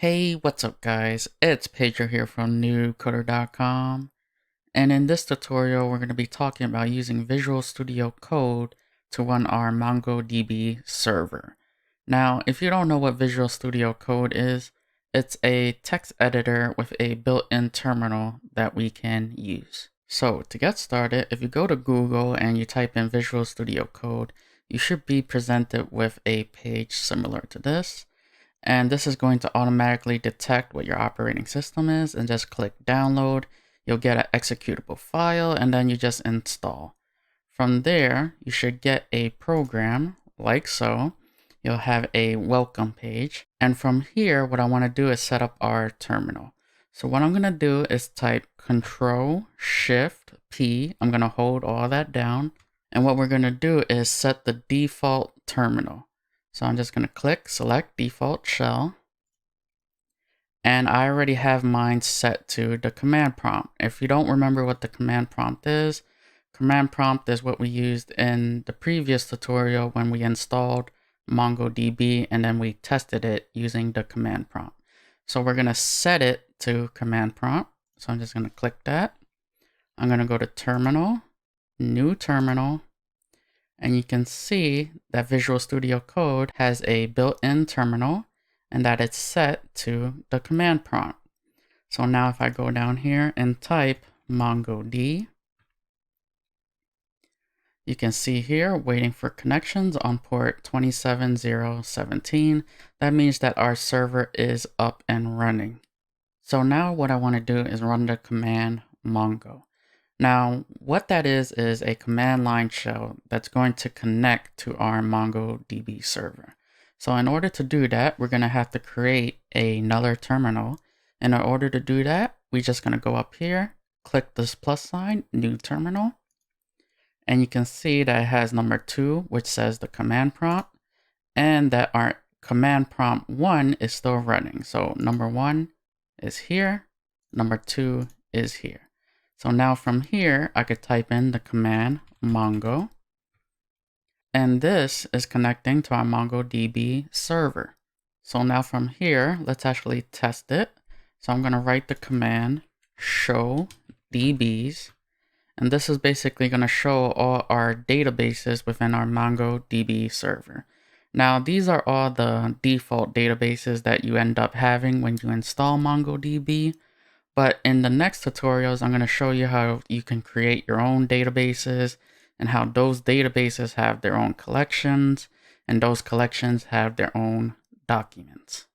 Hey, what's up guys? It's Pedro here from newcoder.com, and in this tutorial we're going to be talking about using Visual Studio Code to run our MongoDB server. Now, if you don't know what Visual Studio Code is, it's a text editor with a built-in terminal that we can use. So to get started, if you go to Google and you type in Visual Studio Code, you should be presented with a page similar to this. And this is going to automatically detect what your operating system is and just click download. You'll get an executable file and then you just install. From there, you should get a program like so. You'll have a welcome page. And from here, what I want to do is set up our terminal. So what I'm going to do is type Control-Shift-P. I'm going to hold all that down. And what we're going to do is set the default terminal. So I'm just going to click select default shell. And I already have mine set to the command prompt. If you don't remember what the command prompt is what we used in the previous tutorial when we installed MongoDB and then we tested it using the command prompt. So we're going to set it to command prompt. So I'm just going to click that. I'm going to go to terminal, new terminal. And you can see that Visual Studio Code has a built-in terminal and that it's set to the command prompt. So now if I go down here and type MongoD, you can see here waiting for connections on port 27017. That means that our server is up and running. So now what I want to do is run the command Mongo. Now, what that is a command line shell that's going to connect to our MongoDB server. So in order to do that, we're going to have to create another terminal. And in order to do that, we're just going to go up here, click this plus sign, new terminal. And you can see that it has number 2, which says the command prompt, and that our command prompt 1 is still running. So number 1 is here, number 2 is here. So now from here, I could type in the command Mongo. And this is connecting to our MongoDB server. So now from here, let's actually test it. So I'm going to write the command show DBs. And this is basically going to show all our databases within our MongoDB server. Now, these are all the default databases that you end up having when you install MongoDB. But in the next tutorials, I'm going to show you how you can create your own databases and how those databases have their own collections and those collections have their own documents.